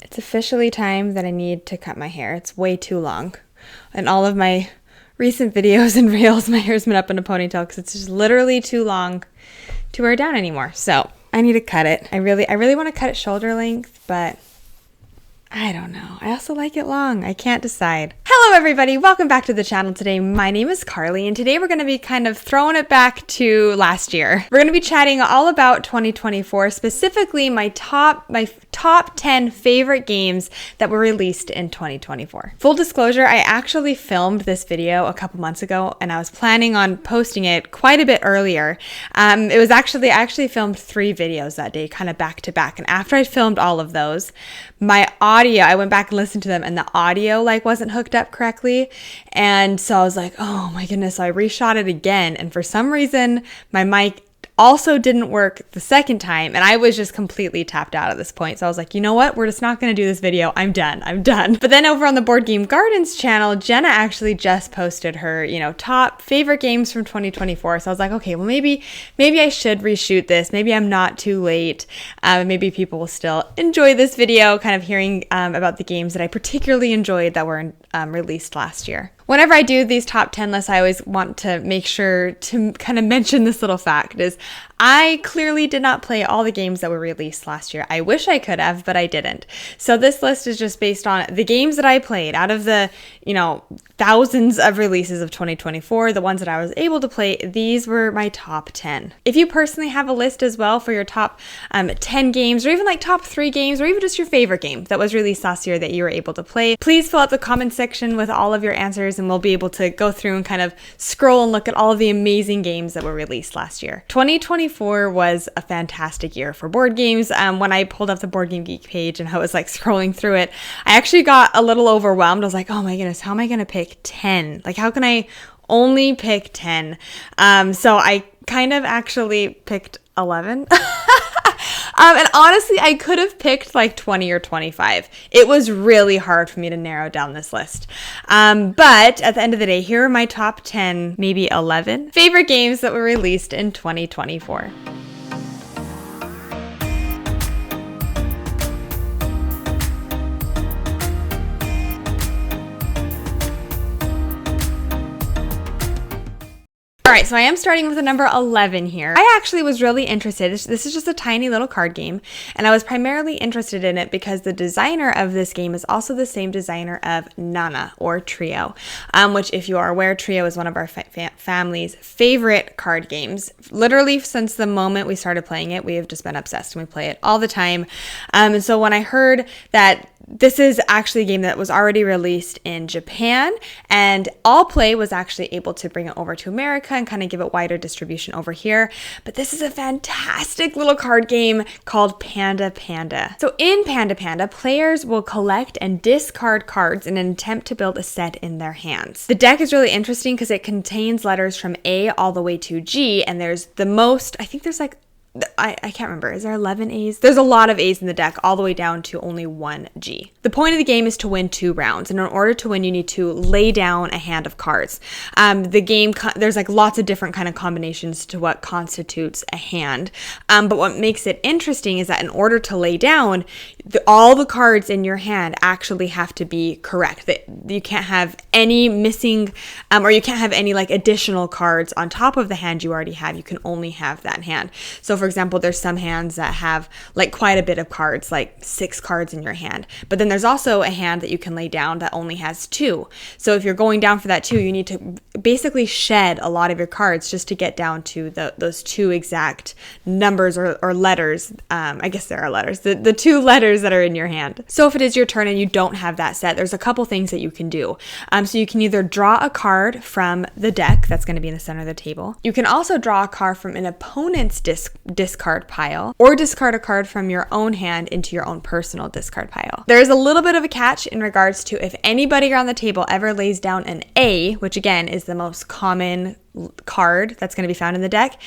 It's officially time that I need to cut my hair. It's way too long. In all of my recent videos and reels, my hair's been up in a ponytail because it's just literally too long to wear down anymore. So I need to cut it. I really want to cut it shoulder length, but I don't know. I also like it long. I can't decide. Hello everybody, welcome back to the channel today. My name is Carly and today we're going to be kind of throwing it back to last year. We're going to be chatting all about 2024, specifically my top 10 favorite games that were released in 2024. Full disclosure, I actually filmed this video a couple months ago and I was planning on posting it quite a bit earlier. I actually filmed 3 videos that day, kind of back to back. And after I filmed all of those, my audio, I went back and listened to them and the audio wasn't hooked up correctly. And so I was like, oh my goodness. So I reshot it again. And for some reason, my mic also didn't work the second time. And I was just completely tapped out at this point. So I was like, you know what? We're just not going to do this video. I'm done. But then over on the Board Game Gardens channel, Jenna actually just posted her, top favorite games from 2024. So I was like, okay, well, maybe I should reshoot this. Maybe I'm not too late. Maybe people will still enjoy this video, kind of hearing about the games that I particularly enjoyed that were released last year. Whenever I do these top 10 lists, I always want to make sure to kind of mention this little fact is I clearly did not play all the games that were released last year. I wish I could have, but I didn't. So this list is just based on the games that I played out of the, thousands of releases of 2024, the ones that I was able to play. These were my top 10. If you personally have a list as well for your top 10 games, or even top 3 games, or even just your favorite game that was released last year that you were able to play, please fill out the comment section with all of your answers and we'll be able to go through and kind of scroll and look at all of the amazing games that were released last year. 2024 was a fantastic year for board games. When I pulled up the Board Game Geek page and I was scrolling through it, I actually got a little overwhelmed. I was like, oh my goodness, how am I going to pick 10? How can I only pick 10? So I kind of actually picked 11. And honestly, I could have picked 20 or 25. It was really hard for me to narrow down this list. But at the end of the day, here are my top 10, maybe 11 favorite games that were released in 2024. All right, so I am starting with the number 11 here. I actually was really interested. This is just a tiny little card game, and I was primarily interested in it because the designer of this game is also the same designer of Nana or Trio, which, if you are aware, Trio is one of our family's favorite card games. Literally, since the moment we started playing it, we have just been obsessed, and we play it all the time. And so when I heard that this is actually a game that was already released in Japan, and All Play was actually able to bring it over to America and kind of give it wider distribution over here. But this is a fantastic little card game called Panda Panda. So in Panda Panda, players will collect and discard cards in an attempt to build a set in their hands. The deck is really interesting because it contains letters from A all the way to G, and there's the most, I think there's I can't remember. Is there 11 A's? There's a lot of A's in the deck, all the way down to only 1 G. The point of the game is to win 2 rounds. And in order to win, you need to lay down a hand of cards. The game, there's lots of different kind of combinations to what constitutes a hand. But what makes it interesting is that in order to lay down, all the cards in your hand actually have to be correct. That you can't have any missing, or you can't have any additional cards on top of the hand you already have. You can only have that hand. So for example, there's some hands that have quite a bit of cards, 6 cards in your hand. But then there's also a hand that you can lay down that only has 2. So if you're going down for that 2, you need to basically shed a lot of your cards just to get down to those 2 exact numbers or letters. I guess there are letters, the 2 letters that are in your hand. So if it is your turn and you don't have that set, there's a couple things that you can do. So you can either draw a card from the deck that's going to be in the center of the table. You can also draw a card from an opponent's discard pile, or discard a card from your own hand into your own personal discard pile. There is a little bit of a catch in regards to if anybody around the table ever lays down an A, which again is the most common card that's going to be found in the deck.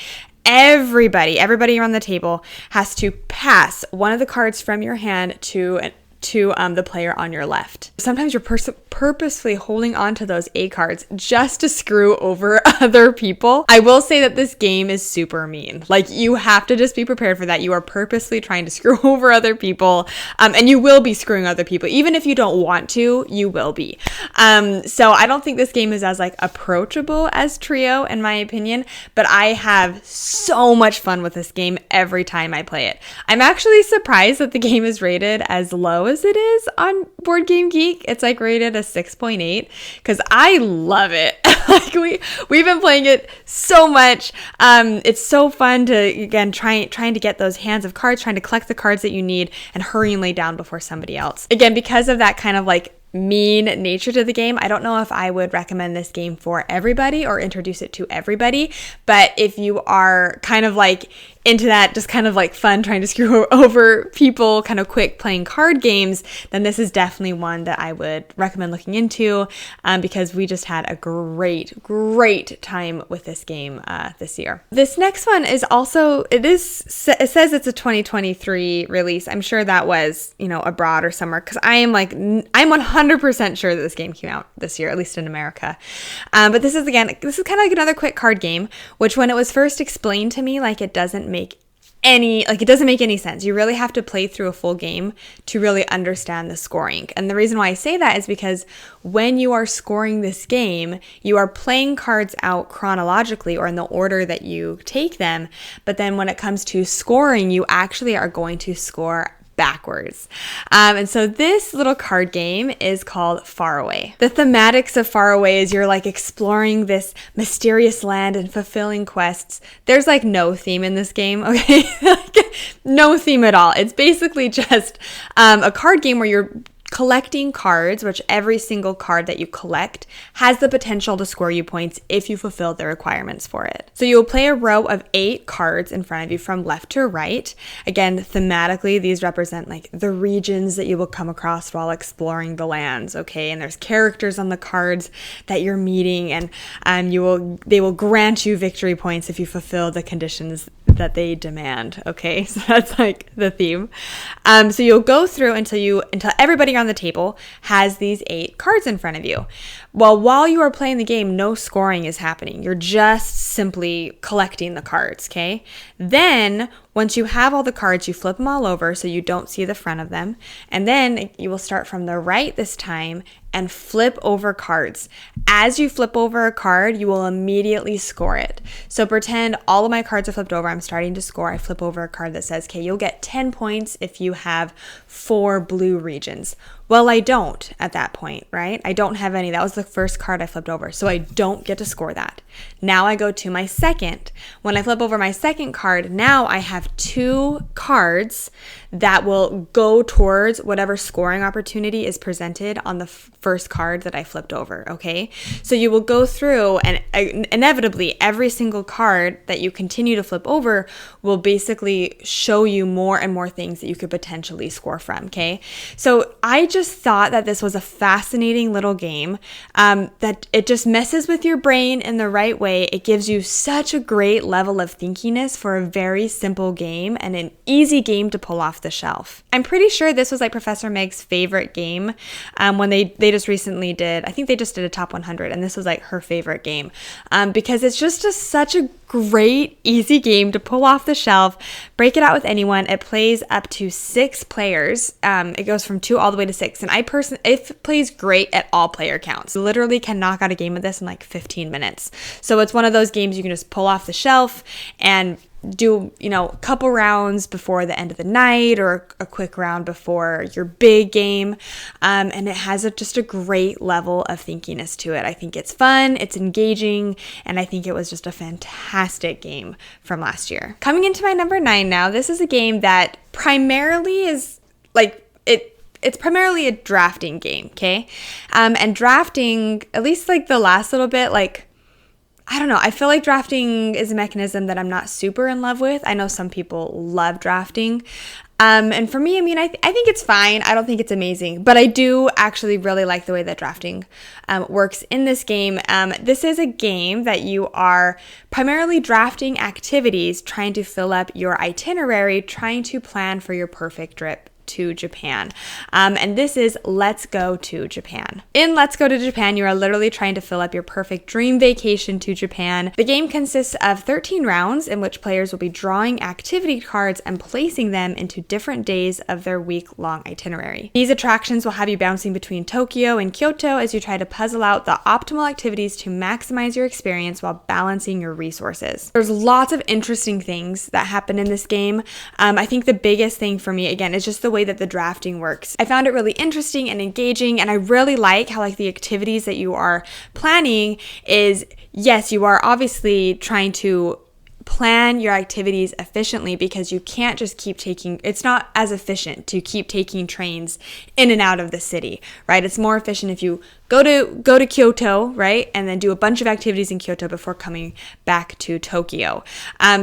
Everybody around the table has to pass one of the cards from your hand to the player on your left. Sometimes your purposefully holding onto those A cards just to screw over other people. I will say that this game is super mean. Like, you have to just be prepared for that. You are purposely trying to screw over other people, and you will be screwing other people. Even if you don't want to, you will be. So I don't think this game is as like approachable as Trio, in my opinion, but I have so much fun with this game every time I play it. I'm actually surprised that the game is rated as low as it is on Board Game Geek. It's like rated a 6.8 because I love it. Like we've been playing it so much. It's so fun to, again, trying to get those hands of cards, trying to collect the cards that you need and hurry and lay down before somebody else. Again, because of that kind of like mean nature to the game, I don't know if I would recommend this game for everybody or introduce it to everybody, but if you are kind of like into that, just kind of like fun trying to screw over people, kind of quick playing card games, then this is definitely one that I would recommend looking into, because we just had a great time with this game this year. This next one is also, it says it's a 2023 release. I'm sure that was, abroad or somewhere, because I'm 100% sure that this game came out this year, at least in America. But this is kind of like another quick card game, which when it was first explained to me, like it doesn't make any sense. You really have to play through a full game to really understand the scoring. And the reason why I say that is because when you are scoring this game, you are playing cards out chronologically or in the order that you take them. But then when it comes to scoring, you actually are going to score backwards. And so this little card game is called Far Away. The thematics of Far Away is you're like exploring this mysterious land and fulfilling quests. There's like no theme in this game, okay? No theme at all. It's basically just a card game where you're collecting cards, which every single card that you collect has the potential to score you points if you fulfill the requirements for it. So you'll play a row of 8 cards in front of you from left to right. Again, thematically, these represent like the regions that you will come across while exploring the lands, okay? And there's characters on the cards that you're meeting, and they will grant you victory points if you fulfill the conditions that they demand, okay? So that's like the theme. So you'll go through until everybody on the table has these 8 cards in front of you. Well, while you are playing the game, no scoring is happening. You're just simply collecting the cards, okay? Then, once you have all the cards, you flip them all over so you don't see the front of them. And then you will start from the right this time and flip over cards. As you flip over a card, you will immediately score it. So pretend all of my cards are flipped over. I'm starting to score. I flip over a card that says, okay, you'll get 10 points if you have 4 blue regions. Well, I don't at that point, right? I don't have any. That was the first card I flipped over, so I don't get to score that. Now I go to my second. When I flip over my second card, now I have 2 cards that will go towards whatever scoring opportunity is presented on the first card that I flipped over, okay? So you will go through, and inevitably every single card that you continue to flip over will basically show you more and more things that you could potentially score from, okay? So I just thought that this was a fascinating little game, that it just messes with your brain in the right way. It gives you such a great level of thinkiness for a very simple game and an easy game to pull off the shelf. I'm pretty sure this was like Professor Meg's favorite game when they just recently did, I think they just did a top 100, and this was like her favorite game because it's just such a great, easy game to pull off the shelf. Break it out with anyone. It plays up to 6 players. It goes from 2 all the way to 6, and it plays great at all player counts. You literally can knock out a game of this in like 15 minutes. So it's one of those games you can just pull off the shelf and do, a couple rounds before the end of the night or a quick round before your big game. And it has just a great level of thinkiness to it. I think it's fun, it's engaging, and I think it was just a fantastic game from last year. Coming into my number 9 now, this is a game that primarily is like, it's primarily a drafting game, okay? And drafting, at least like the last little bit, like, I don't know. I feel like drafting is a mechanism that I'm not super in love with. I know some people love drafting. And for me, I think it's fine. I don't think it's amazing, but I do actually really like the way that drafting works in this game. This is a game that you are primarily drafting activities, trying to fill up your itinerary, trying to plan for your perfect to Japan. And this is Let's Go to Japan. In Let's Go to Japan, you are literally trying to fill up your perfect dream vacation to Japan. The game consists of 13 rounds in which players will be drawing activity cards and placing them into different days of their week-long itinerary. These attractions will have you bouncing between Tokyo and Kyoto as you try to puzzle out the optimal activities to maximize your experience while balancing your resources. There's lots of interesting things that happen in this game. I think the biggest thing for me, again, is just the way that the drafting works. I found it really interesting and engaging, and I really like how like the activities that you are planning is, yes, you are obviously trying to plan your activities efficiently because you can't just keep taking, it's not as efficient to keep taking trains in and out of the city, right? It's more efficient if you go to Kyoto, right? And then do a bunch of activities in Kyoto before coming back to Tokyo.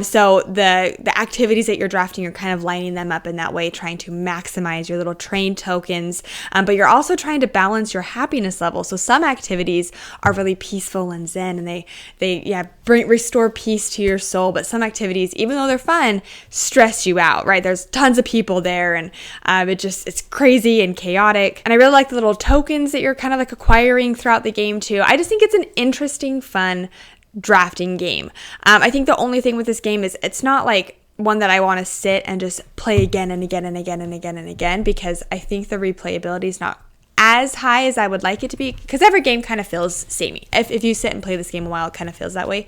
So the activities that you're drafting, you're kind of lining them up in that way, trying to maximize your little train tokens. But you're also trying to balance your happiness level. So some activities are really peaceful and zen, and they restore peace to your soul. But some activities, even though they're fun, stress you out, right? There's tons of people there, and it's crazy and chaotic. And I really like the little tokens that you're kind of like acquiring throughout the game too. I just think it's an interesting, fun drafting game. I think the only thing with this game is it's not like one that I want to sit and just play again and again and again and again and again, because I think the replayability is not as high as I would like it to be, because every game kind of feels samey. If you sit and play this game a while, it kind of feels that way.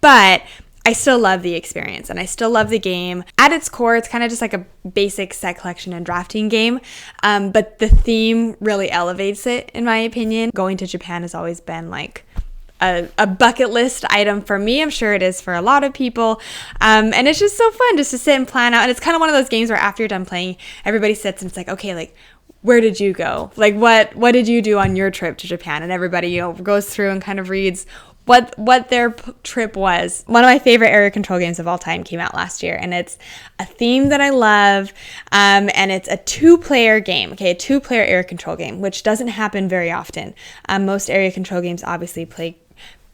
But I still love the experience and I still love the game. At its core, it's kind of just like a basic set collection and drafting game, but the theme really elevates it, in my opinion. Going to Japan has always been like a bucket list item for me. I'm sure it is for a lot of people, and it's just so fun just to sit and plan out. And it's kind of one of those games where after you're done playing, everybody sits and it's like, okay, like, where did you go? Like, what did you do on your trip to Japan? And everybody, goes through and kind of reads what their trip was. One of my favorite area control games of all time came out last year, and it's a theme that I love, and it's a two-player game, okay, a two-player area control game, which doesn't happen very often. Most area control games obviously play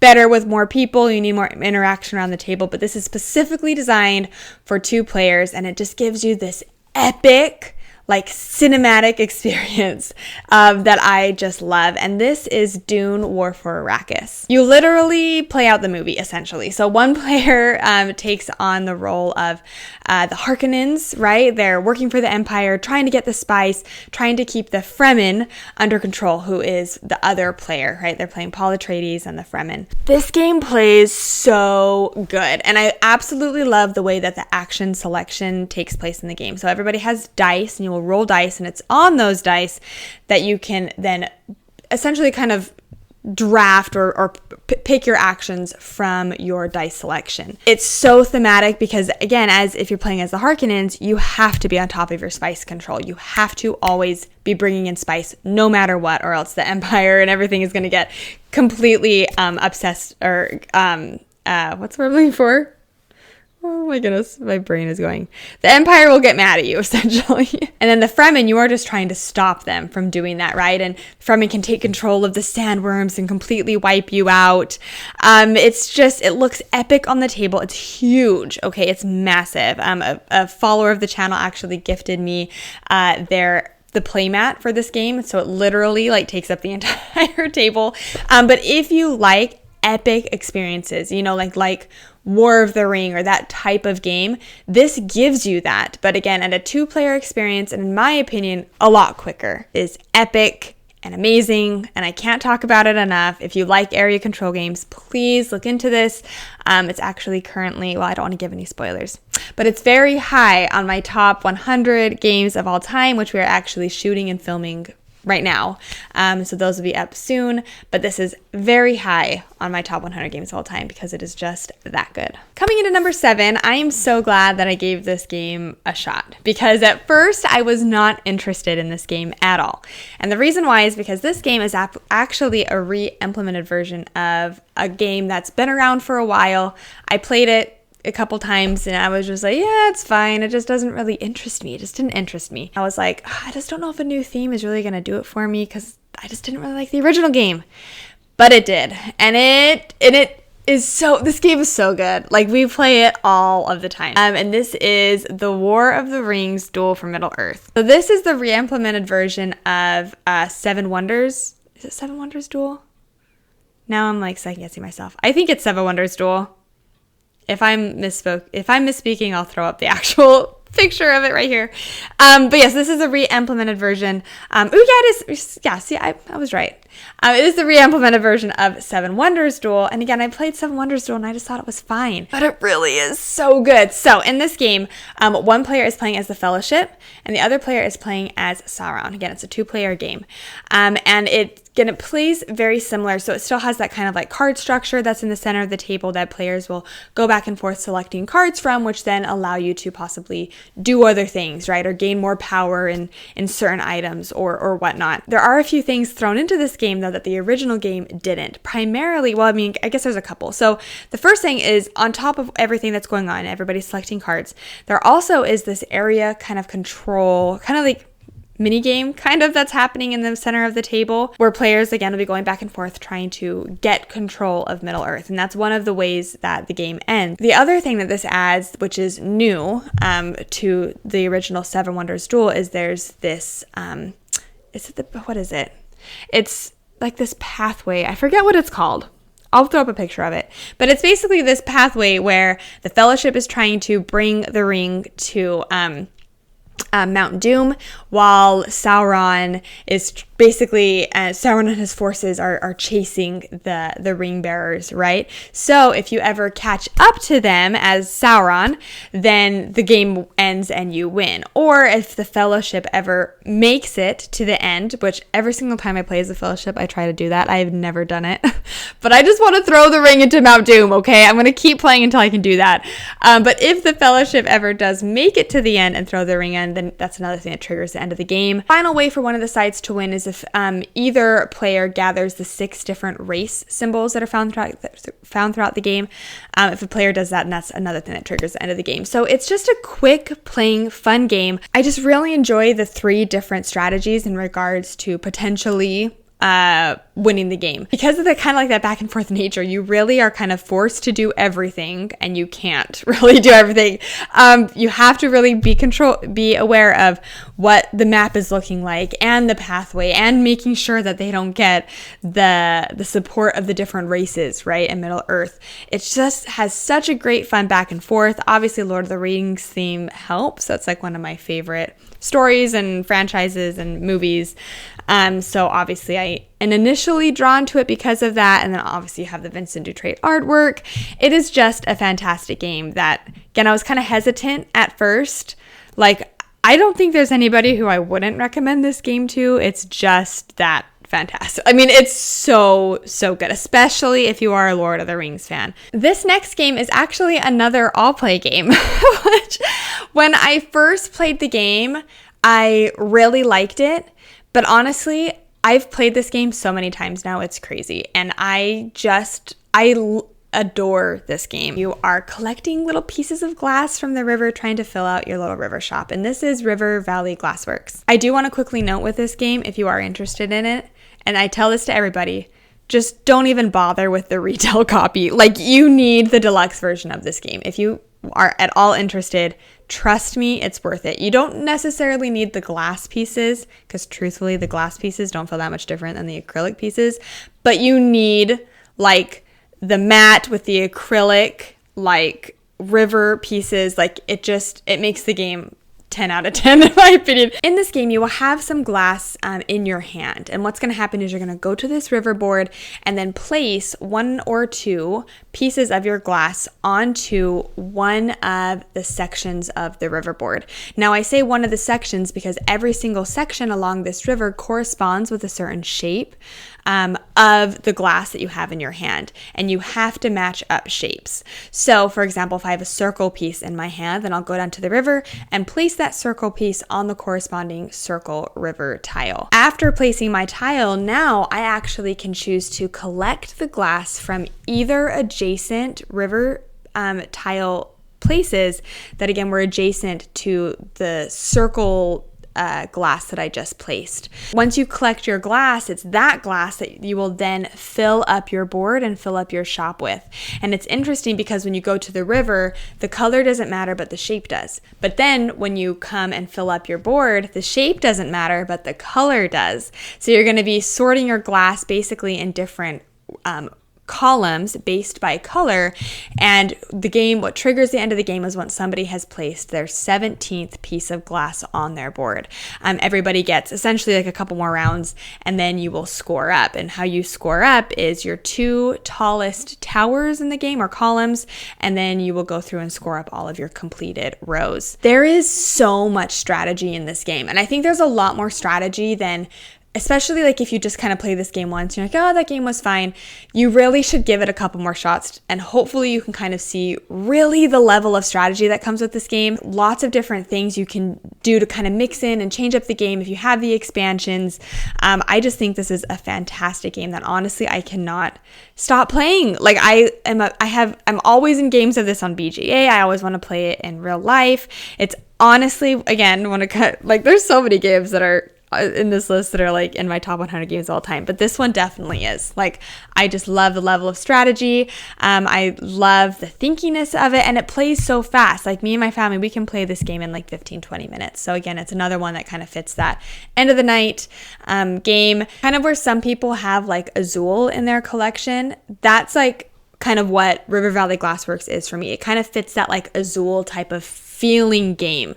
better with more people. You need more interaction around the table, but this is specifically designed for two players, and it just gives you this epic, like, cinematic experience that I just love. And this is Dune: War for Arrakis. You literally play out the movie, essentially. So one player takes on the role of the Harkonnens, right? They're working for the Empire, trying to get the spice, trying to keep the Fremen under control, who is the other player, right? They're playing Paul Atreides and the Fremen. This game plays so good, and I absolutely love the way that the action selection takes place in the game. So everybody has dice, and you will roll dice, and it's on those dice that you can then essentially kind of draft or pick your actions from your dice selection. It's so thematic because, again, as if you're playing as the Harkonnens, you have to be on top of your spice control. You have to always be bringing in spice no matter what, or else the Empire and everything is going to get completely obsessed, or what's the word I'm looking for? Oh my goodness, my brain is going. The Empire will get mad at you, essentially. And then the Fremen, you are just trying to stop them from doing that, right? And Fremen can take control of the sandworms and completely wipe you out. It looks epic on the table. It's huge, okay? It's massive. A follower of the channel actually gifted me the playmat for this game. So it literally like takes up the entire table. But if you like epic experiences, like War of the Ring or that type of game, this gives you that. But again, at a two-player experience, and in my opinion, a lot quicker, is epic and amazing, and I can't talk about it enough. If you like area control games, please look into this. It's actually currently, well, I don't want to give any spoilers, but it's very high on my top 100 games of all time, which we are actually shooting and filming right now. So those will be up soon, but this is very high on my top 100 games of all time because it is just that good. Coming into number 7, I am so glad that I gave this game a shot, because at first I was not interested in this game at all. And the reason why is because this game is actually a re-implemented version of a game that's been around for a while. I played it a couple times and I was just like, yeah, it's fine. It just doesn't really interest me. It just didn't interest me. I was like, I just don't know if a new theme is really going to do it for me, because I just didn't really like the original game. But it did. And it this game is so good. Like, we play it all of the time. And this is the War of the Rings Duel for Middle-earth. So this is the re-implemented version of Seven Wonders. Is it Seven Wonders Duel? Now I'm like second-guessing myself. I think it's Seven Wonders Duel. If I'm misspeaking, I'll throw up the actual picture of it right here. But yes, this is a re-implemented version. It is. Yeah, see, I was right. It is the re-implemented version of Seven Wonders Duel. And again, I played Seven Wonders Duel and I just thought it was fine. But it really is so good. So in this game, one player is playing as the Fellowship and the other player is playing as Sauron. Again, it's a 2-player game. And it plays very similar. So it still has that kind of like card structure that's in the center of the table that players will go back and forth selecting cards from, which then allow you to possibly do other things, right? Or gain more power in certain items or whatnot. There are a few things thrown into this game though that the original game didn't. Primarily, well, I mean, I guess there's a couple. So the first thing is, on top of everything that's going on, everybody's selecting cards, there also is this area kind of control, kind of like mini game kind of that's happening in the center of the table, where players again will be going back and forth trying to get control of Middle-earth, and that's one of the ways that the game ends. The other thing that this adds, which is new to the original Seven Wonders Duel, is there's this what is it? It's like this pathway. I forget what it's called. I'll throw up a picture of it. But it's basically this pathway where the Fellowship is trying to bring the ring to Mount Doom, while Sauron is basically, Sauron and his forces are chasing the ring bearers, right? So if you ever catch up to them as Sauron, then the game ends and you win. Or if the Fellowship ever makes it to the end, which every single time I play as the Fellowship, I try to do that. I've never done it, but I just want to throw the ring into Mount Doom, okay? I'm going to keep playing until I can do that. But if the Fellowship ever does make it to the end and throw the ring in, then that's another thing that triggers the end of the game. Final way for one of the sides to win is if either player gathers the 6 different race symbols that are found throughout the game. If a player does that, and that's another thing that triggers the end of the game. So it's just a quick, playing, fun game. I just really enjoy the 3 different strategies in regards to potentially winning the game. Because of the kind of like that back and forth nature, you really are kind of forced to do everything, and you can't really do everything. You have to really be aware of what the map is looking like and the pathway, and making sure that they don't get the support of the different races, right, in Middle-earth. It just has such a great fun back and forth. Obviously, Lord of the Rings theme helps. That's like one of my favorite stories and franchises and movies. So obviously I am initially drawn to it because of that. And then obviously you have the Vincent Dutrait artwork. It is just a fantastic game that, again, I was kind of hesitant at first. Like, I don't think there's anybody who I wouldn't recommend this game to. It's just that fantastic. I mean, it's so good, especially if you are a Lord of the Rings fan. This next game is actually another all-play game, which when I first played the game, I really liked it. But honestly, I've played this game so many times now, it's crazy. And I adore this game. You are collecting little pieces of glass from the river, trying to fill out your little river shop. And this is River Valley Glassworks. I do want to quickly note with this game, if you are interested in it, and I tell this to everybody, just don't even bother with the retail copy. Like, you need the deluxe version of this game. If you are at all interested, trust me, it's worth it. You don't necessarily need the glass pieces, because truthfully, the glass pieces don't feel that much different than the acrylic pieces, but you need like the matte with the acrylic, like river pieces. Like, it makes the game 10 out of 10 in my opinion. In this game, you will have some glass in your hand, and what's going to happen is you're going to go to this river board and then place 1 or 2 pieces of your glass onto one of the sections of the river board. Now, I say one of the sections because every single section along this river corresponds with a certain shape of the glass that you have in your hand, and you have to match up shapes. So for example, if I have a circle piece in my hand, then I'll go down to the river and place that circle piece on the corresponding circle river tile. After placing my tile, now I actually can choose to collect the glass from either adjacent river tile places that again were adjacent to the circle glass that I just placed. Once you collect your glass, it's that glass that you will then fill up your board and fill up your shop with. And it's interesting because when you go to the river, the color doesn't matter, but the shape does. But then when you come and fill up your board, the shape doesn't matter, but the color does. So you're going to be sorting your glass basically in different columns based by color, and the game, what triggers the end of the game is when somebody has placed their 17th piece of glass on their board. Everybody gets essentially like a couple more rounds, and then you will score up. And how you score up is your 2 tallest towers in the game or columns, and then you will go through and score up all of your completed rows. There is so much strategy in this game, and I think there's a lot more strategy than, especially like if you just kind of play this game once, you're like, oh, that game was fine. You really should give it a couple more shots, and hopefully you can kind of see really the level of strategy that comes with this game. Lots of different things you can do to kind of mix in and change up the game if you have the expansions. I just think this is a fantastic game that honestly I cannot stop playing. Like I'm always in games of this on BGA. I always want to play it in real life. It's honestly, again, want to cut, like there's so many games that are in this list that are like in my top 100 games of all time, but this one definitely is. Like, I just love the level of strategy. I love the thinkiness of it, and it plays so fast. Like, me and my family, we can play this game in like 15-20 minutes. So again, it's another one that kind of fits that end of the night game, kind of where some people have like Azul in their collection. That's like kind of what River Valley Glassworks is for me. It kind of fits that like Azul type of feeling game.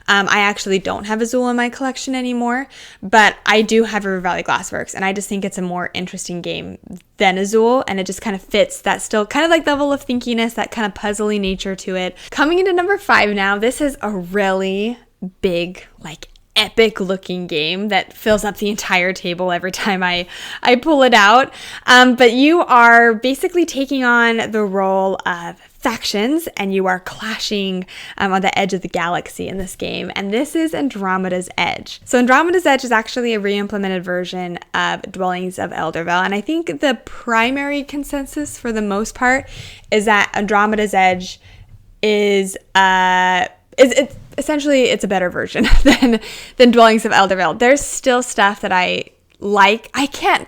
I actually don't have Azul in my collection anymore, but I do have River Valley Glassworks, and I just think it's a more interesting game than Azul, and it just kind of fits that still kind of like level of thinkiness, that kind of puzzly nature to it. Coming into number 5 now, this is a really big, like epic looking game that fills up the entire table every time I pull it out. But you are basically taking on the role of factions, and you are clashing on the edge of the galaxy in this game. And this is Andromeda's Edge. So Andromeda's Edge is actually a re-implemented version of Dwellings of Eldervale. And I think the primary consensus for the most part is that Andromeda's Edge is essentially it's a better version than Dwellings of Eldervale. There's still stuff that I like.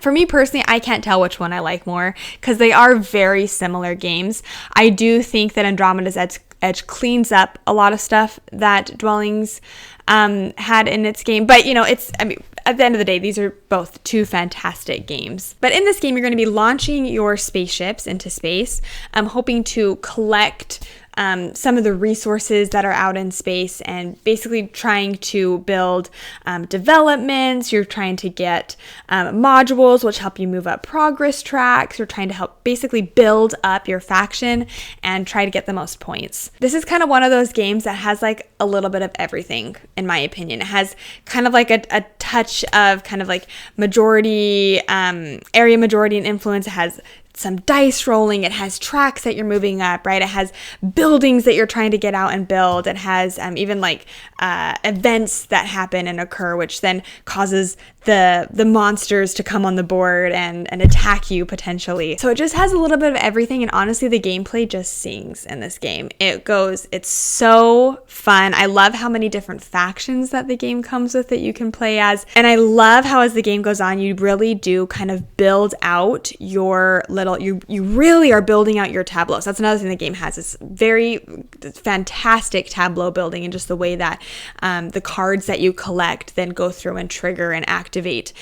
For me personally, I can't tell which one I like more because they are very similar games. I do think that Andromeda's Edge cleans up a lot of stuff that Dwellings had in its game. But, at the end of the day, these are both 2 fantastic games. But in this game, you're going to be launching your spaceships into space, hoping to collect some of the resources that are out in space, and basically trying to build developments. You're trying to get modules which help you move up progress tracks. You're trying to help basically build up your faction and try to get the most points. This is kind of one of those games that has like a little bit of everything, in my opinion. It has kind of like a touch of kind of like majority, area majority and influence. It has some dice rolling. It has tracks that you're moving up, right? It has buildings that you're trying to get out and build. It has even like events that happen and occur, which then causes the monsters to come on the board and attack you potentially. So it just has a little bit of everything, and honestly, the gameplay just sings in this game. It's so fun. I love how many different factions that the game comes with that you can play as, and I love how as the game goes on, you really do kind of build out your little, you really are building out your tableaus. That's another thing the game has. It's very fantastic tableau building, and just the way that the cards that you collect then go through and trigger and activate.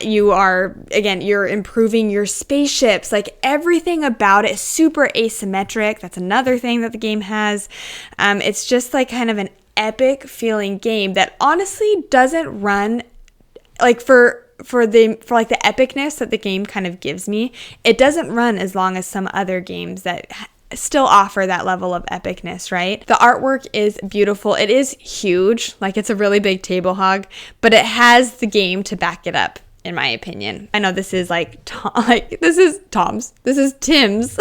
You're improving your spaceships. Like, everything about it is super asymmetric. That's another thing that the game has. It's just like kind of an epic feeling game that honestly doesn't run like for the epicness that the game kind of gives me. It doesn't run as long as some other games that still offer that level of epicness, right? The artwork is beautiful. It is huge. Like, it's a really big table hog, but it has the game to back it up, in my opinion. I know this is this is Tim's.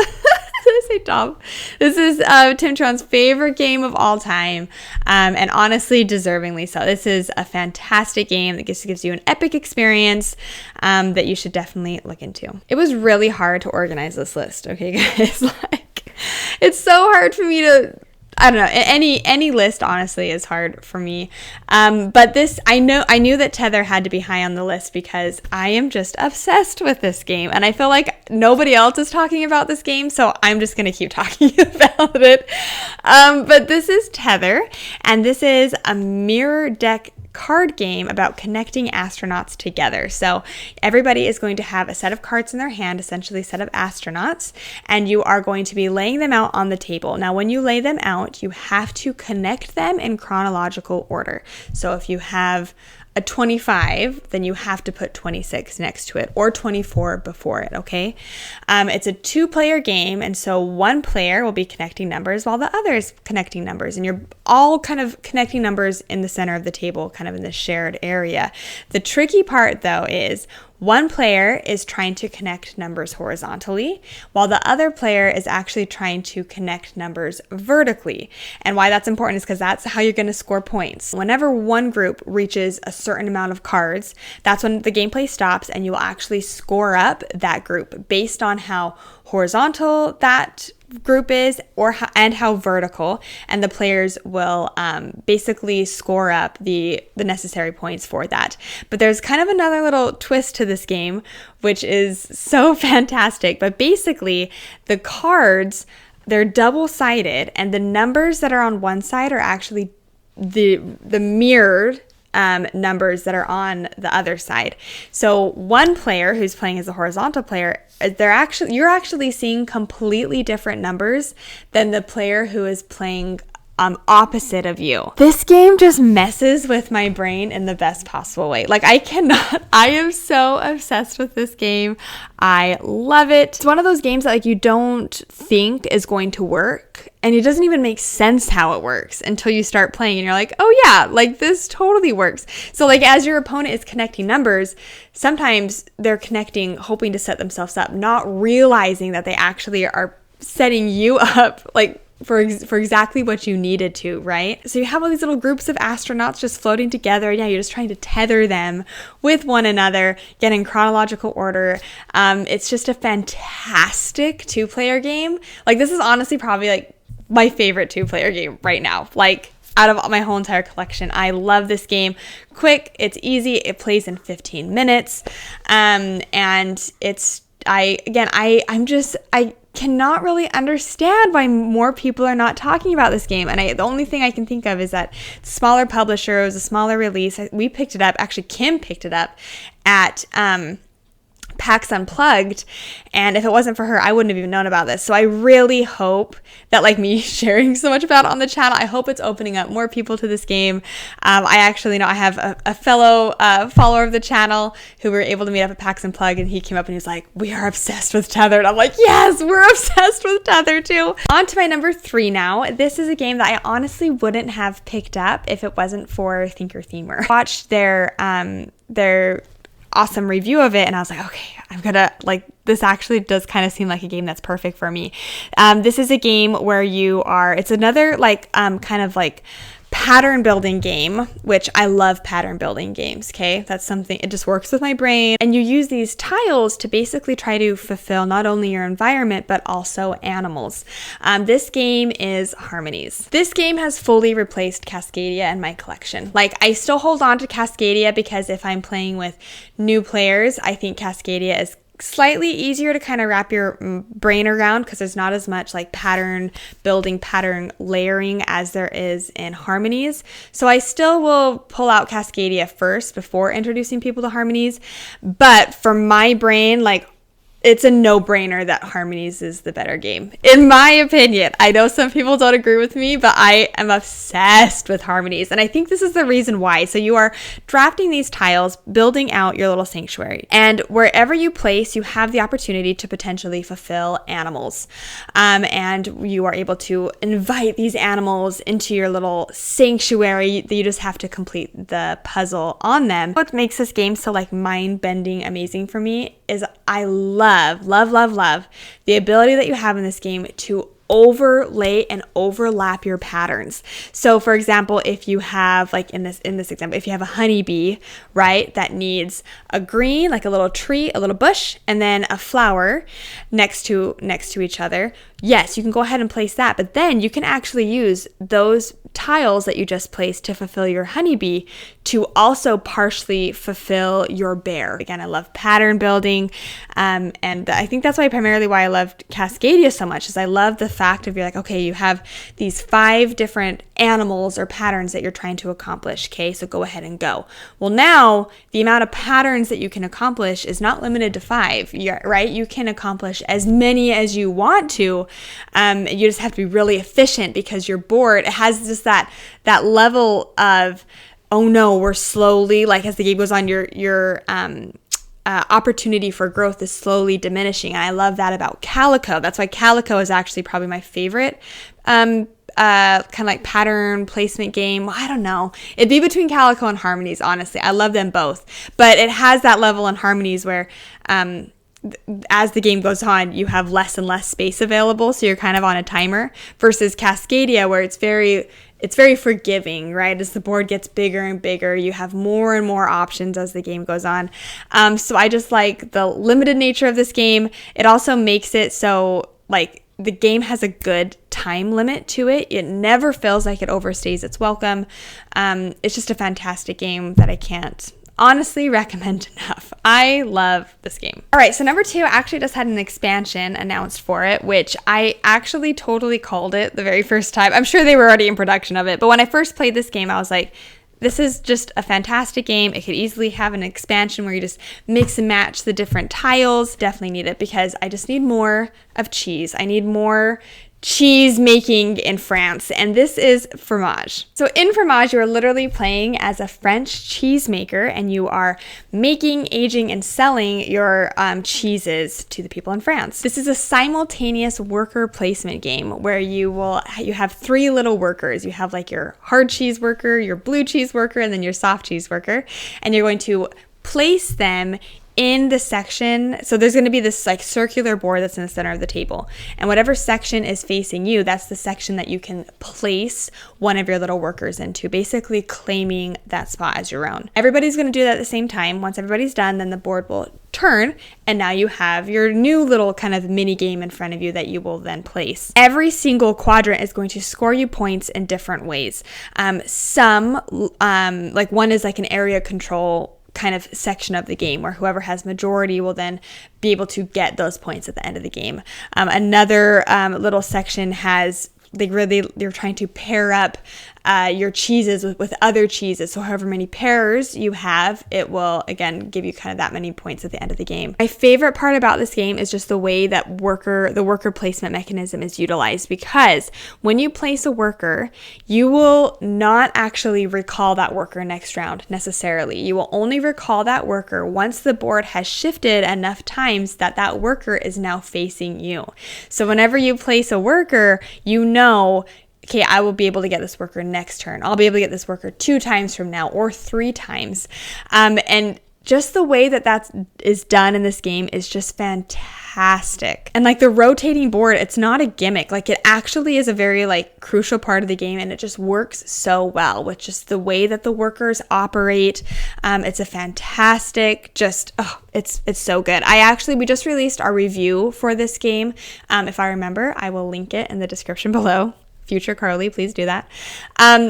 Did I say Tom? This is Tim Tron's favorite game of all time, and honestly, deservingly so. This is a fantastic game that just gives you an epic experience that you should definitely look into. It was really hard to organize this list, okay, guys? Like, it's so hard for me to I don't know. Any list honestly is hard for me. But this, I knew that Tether had to be high on the list because I am just obsessed with this game, and I feel like nobody else is talking about this game, so I'm just gonna keep talking about it. But this is Tether, and this is a mirror deck card game about connecting astronauts together. So everybody is going to have a set of cards in their hand, essentially a set of astronauts, and you are going to be laying them out on the table. Now, when you lay them out, you have to connect them in chronological order. So if you have a 25, then you have to put 26 next to it, or 24 before it, okay? It's a 2-player game, and so one player will be connecting numbers while the other is connecting numbers, and you're all kind of connecting numbers in the center of the table, kind of in the shared area. The tricky part, though, is one player is trying to connect numbers horizontally, while the other player is actually trying to connect numbers vertically. And why that's important is because that's how you're going to score points. Whenever one group reaches a certain amount of cards, that's when the gameplay stops, and you will actually score up that group based on how horizontal that group is and how vertical, and the players will basically score up the necessary points for that. But there's kind of another little twist to this game, which is so fantastic. But basically, the cards, they're double-sided, and the numbers that are on one side are actually the mirrored numbers that are on the other side. So one player who's playing as a horizontal player, you're actually seeing completely different numbers than the player who is playing opposite of you. This game just messes with my brain in the best possible way. Like, I am so obsessed with this game. I love it. It's one of those games that like you don't think is going to work, and it doesn't even make sense how it works until you start playing and you're like, oh yeah, like this totally works. So like as your opponent is connecting numbers, sometimes they're connecting hoping to set themselves up, not realizing that they actually are setting you up like for exactly what you needed to, right? So you have all these little groups of astronauts just floating together. Yeah, you're just trying to tether them with one another, get in chronological order. It's just a fantastic 2-player game. Like, this is honestly probably like my favorite 2-player game right now. Like, out of my whole entire collection. I love this game. Quick, it's easy, it plays in 15 minutes. And it's, I cannot really understand why more people are not talking about this game. And the only thing I can think of is that smaller publisher, it was a smaller release. We picked it up, actually Kim picked it up at PAX Unplugged, and if it wasn't for her, I wouldn't have even known about this. So I really hope that, like me sharing so much about it on the channel, I hope it's opening up more people to this game. I actually know I have a fellow follower of the channel who we were able to meet up at PAX Unplugged, and he came up and he was like, we are obsessed with Tether. And I'm like, yes, we're obsessed with Tether too. On to my number 3 now. This is a game that I honestly wouldn't have picked up if it wasn't for Thinker Themer. Watched their awesome review of it, and I was like, okay, I'm gonna, like, this actually does kind of seem like a game that's perfect for me. This is a game where it's another like kind of like pattern building game, which I love pattern building games, okay? That's something, it just works with my brain. And you use these tiles to basically try to fulfill not only your environment, but also animals. This game is Harmonies. This game has fully replaced Cascadia in my collection. Like, I still hold on to Cascadia because if I'm playing with new players, I think Cascadia is slightly easier to kind of wrap your brain around because there's not as much like pattern building, pattern layering as there is in Harmonies. So I still will pull out Cascadia first before introducing people to Harmonies. But for my brain, like, it's a no-brainer that Harmonies is the better game, in my opinion. I know some people don't agree with me, but I am obsessed with Harmonies, and I think this is the reason why. So you are drafting these tiles, building out your little sanctuary, and wherever you place, you have the opportunity to potentially fulfill animals, and you are able to invite these animals into your little sanctuary. You just have to complete the puzzle on them. What makes this game so like mind-bending amazing for me is I love the ability that you have in this game to overlay and overlap your patterns. So for example, if you have, like in this example, if you have a honeybee, right, that needs a green, like a little tree, a little bush, and then a flower next to each other, yes, you can go ahead and place that, but then you can actually use those tiles that you just placed to fulfill your honeybee to also partially fulfill your bear. Again, I love pattern building, and I think that's primarily why I loved Cascadia so much, is I love the fact of, you're like, okay, you have these 5 different animals or patterns that you're trying to accomplish. Okay, so go ahead and go. Well, now the amount of patterns that you can accomplish is not limited to 5, right? You can accomplish as many as you want to. You just have to be really efficient, because your board, it has just that level of, oh no, we're slowly, like as the game goes on, your opportunity for growth is slowly diminishing. And I love that about Calico. That's why Calico is actually probably my favorite kind of like pattern placement game. I don't know. It'd be between Calico and Harmonies, honestly. I love them both. But it has that level in Harmonies where as the game goes on, you have less and less space available, so you're kind of on a timer, versus Cascadia, where it's very forgiving, right? As the board gets bigger and bigger, you have more and more options as the game goes on. So I just like the limited nature of this game. It also makes it so, like, the game has a good time limit to it. It never feels like it overstays its welcome. It's just a fantastic game that I can't honestly recommend enough. I love this game. All right, so number 2 actually just had an expansion announced for it, which I actually totally called it the very first time. I'm sure they were already in production of it, but when I first played this game, I was like, this is just a fantastic game. It could easily have an expansion where you just mix and match the different tiles. Definitely need it, because I just need more of cheese. I need more cheese making in France, and this is fromage. So in fromage, you are literally playing as a French cheese maker, and you are making, aging, and selling your cheeses to the people in France. This is a simultaneous worker placement game where you have 3 little workers. You have like your hard cheese worker, your blue cheese worker, and then your soft cheese worker, and you're going to place them in the section. So there's going to be this like circular board that's in the center of the table, and whatever section is facing you, that's the section that you can place one of your little workers into, basically claiming that spot as your own. Everybody's going to do that at the same time. Once everybody's done, then the board will turn, and now you have your new little kind of mini game in front of you that you will then place. Every single quadrant is going to score you points in different ways. Some like one is like an area control kind of section of the game, where whoever has majority will then be able to get those points at the end of the game. Another little section has, you're trying to pair up your cheeses with other cheeses. So however many pairs you have, it will again give you kind of that many points at the end of the game. My favorite part about this game is just the way that the worker placement mechanism is utilized, because when you place a worker, you will not actually recall that worker next round necessarily. You will only recall that worker once the board has shifted enough times that that worker is now facing you. So whenever you place a worker, you know, okay, I will be able to get this worker next turn. I'll be able to get this worker 2 times from now, or 3 times. And just the way that is done in this game is just fantastic. And like the rotating board, it's not a gimmick. Like it actually is a very like crucial part of the game, and it just works so well with just the way that the workers operate. It's a fantastic, it's so good. We just released our review for this game. If I remember, I will link it in the description below. Future Carly, please do that.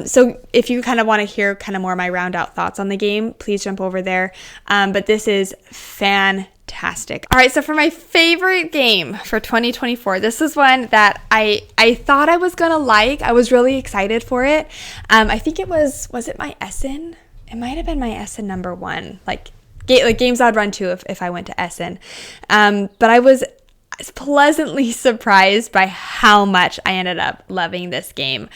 So if you kind of want to hear kind of more of my round out thoughts on the game, please jump over there. But this is fantastic. All right, so for my favorite game for 2024, this is one that I thought I was gonna like. I was really excited for it. I think it was it my Essen? It might have been my Essen number 1, like games I'd run to if I went to Essen. But I was pleasantly surprised by how much I ended up loving this game.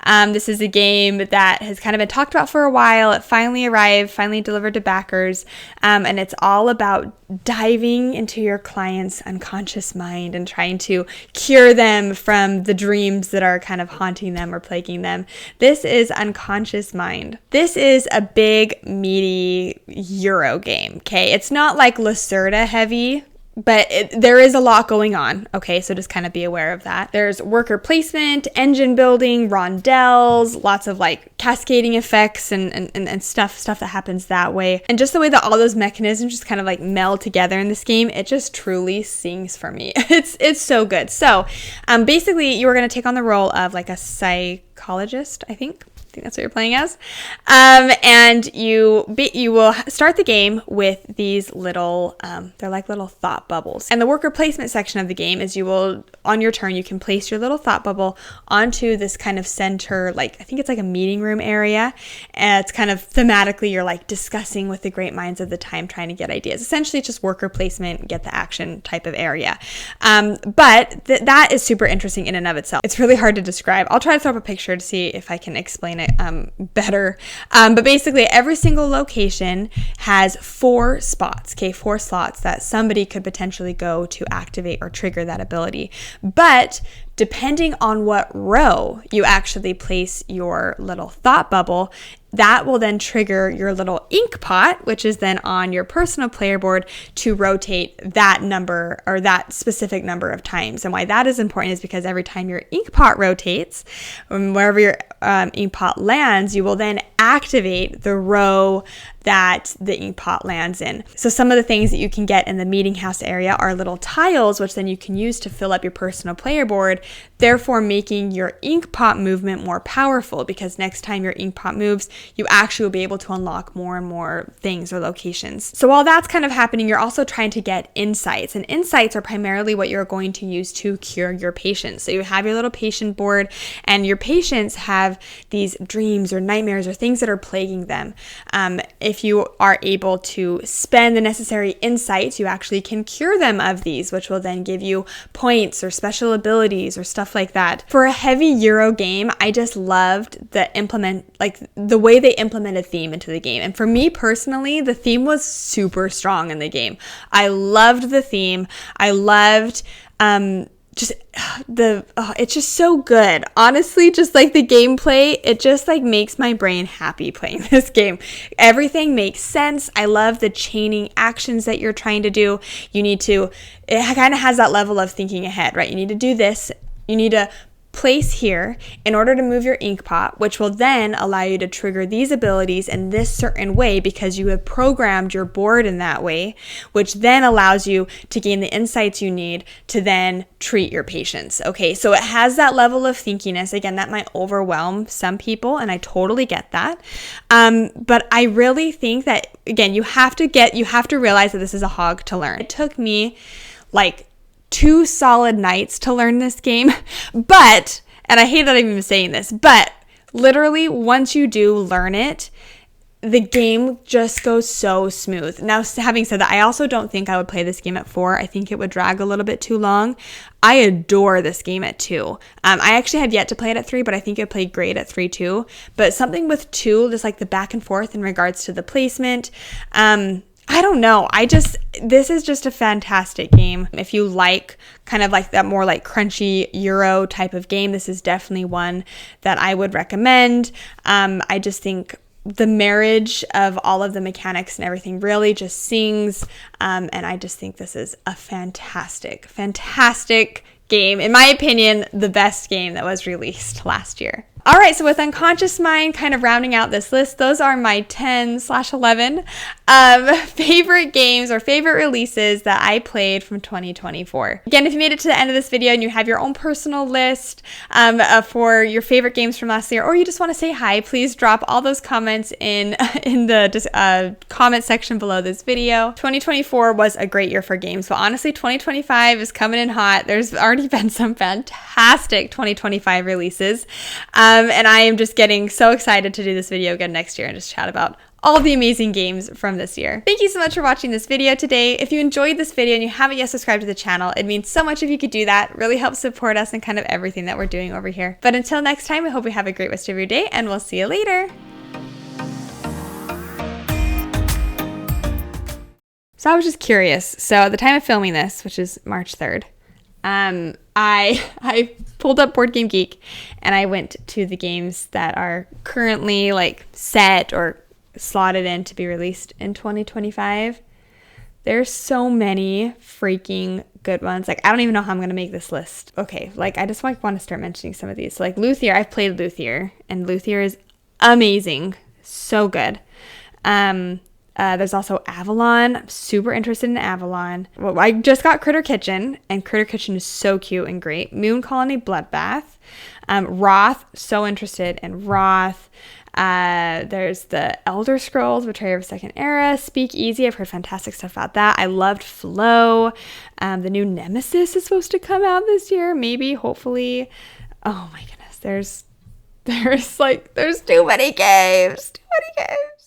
This is a game that has kind of been talked about for a while. It finally arrived, finally delivered to backers, and it's all about diving into your client's unconscious mind and trying to cure them from the dreams that are kind of haunting them or plaguing them. This is Unconscious Mind. This is a big, meaty Euro game, okay? It's not like Lacerda heavy. there is a lot going on. Okay, so just kind of be aware of that. There's worker placement, engine building, rondelles, lots of like cascading effects and stuff that happens that way. And just the way that all those mechanisms just kind of like meld together in this game, it just truly sings for me. It's so good. So basically you are going to take on the role of like a psychologist, I think that's what you're playing as. And you will start the game with these little, they're like little thought bubbles. And the worker placement section of the game is you will, on your turn, you can place your little thought bubble onto this kind of center, like, I think it's like a meeting room area. And it's kind of thematically, you're like discussing with the great minds of the time, trying to get ideas. Essentially, it's just worker placement, get the action type of area. But that is super interesting in and of itself. It's really hard to describe. I'll try to throw up a picture to see if I can explain it better. But basically every single location has 4 spots, okay, 4 slots that somebody could potentially go to activate or trigger that ability. But depending on what row you actually place your little thought bubble, that will then trigger your little ink pot, which is then on your personal player board, to rotate that number or that specific number of times. And why that is important is because every time your ink pot rotates, wherever your ink pot lands, you will then activate the row that the ink pot lands in. So some of the things that you can get in the meeting house area are little tiles, which then you can use to fill up your personal player board, therefore making your ink pot movement more powerful, because next time your ink pot moves, you actually will be able to unlock more and more things or locations. So while that's kind of happening, you're also trying to get insights, and insights are primarily what you're going to use to cure your patients. So you have your little patient board, and your patients have these dreams or nightmares or things that are plaguing them. If you are able to spend the necessary insights, you actually can cure them of these, which will then give you points or special abilities or stuff like that. For a heavy Euro game, I just loved the way they implemented theme into the game. And for me personally, the theme was super strong in the game. I loved the theme. I loved it's just so good. Honestly, just like the gameplay, it just like makes my brain happy playing this game. Everything makes sense. I love the chaining actions that you're trying to do. It kind of has that level of thinking ahead, right? You need to do this. You need to place here in order to move your ink pot, which will then allow you to trigger these abilities in this certain way because you have programmed your board in that way, which then allows you to gain the insights you need to then treat your patients. Okay, so it has that level of thinkiness. Again, that might overwhelm some people, and I totally get that. But I really think that, again, you have to realize that this is a hog to learn. It took me like 2 solid nights to learn this game, but, and I hate that I'm even saying this, but literally once you do learn it, the game just goes so smooth. Now, having said that, I also don't think I would play this game at 4. I think it would drag a little bit too long. I adore this game at 2. I actually have yet to play it at 3, but I think it played great at 3 too. But something with 2, just like the back and forth in regards to the placement, I don't know. This is just a fantastic game. If you like kind of like that more like crunchy Euro type of game, this is definitely one that I would recommend. I just think the marriage of all of the mechanics and everything really just sings. And I just think this is a fantastic, fantastic game. In my opinion, the best game that was released last year. All right, so with Unconscious Mind kind of rounding out this list, those are my 10/11 favorite games or favorite releases that I played from 2024. Again, if you made it to the end of this video and you have your own personal list for your favorite games from last year, or you just want to say hi, please drop all those comments in the comment section below this video. 2024 was a great year for games, but honestly, 2025 is coming in hot. There's already been some fantastic 2025 releases. And I am just getting so excited to do this video again next year and just chat about all the amazing games from this year. Thank you so much for watching this video today. If you enjoyed this video and you haven't yet subscribed to the channel, it means so much if you could do that. It really helps support us and kind of everything that we're doing over here. But until next time, I hope you have a great rest of your day, and we'll see you later. So I was just curious. So at the time of filming this, which is March 3rd, I pulled up Board Game Geek and I went to the games that are currently like set or slotted in to be released in 2025. There's so many freaking good ones. Like, I don't even know how I'm going to make this list. Okay, like, I just like want to start mentioning some of these. So, like, Luthier, I've played Luthier, and Luthier is amazing. So good. There's also Avalon. I'm super interested in Avalon. Well, I just got Critter Kitchen, and Critter Kitchen is so cute and great. Moon Colony Bloodbath. Roth, so interested in Roth. There's the Elder Scrolls, Betrayal of Second Era. Speak Easy, I've heard fantastic stuff about that. I loved Flow. The new Nemesis is supposed to come out this year, maybe, hopefully. Oh my goodness, there's too many games. Too many games.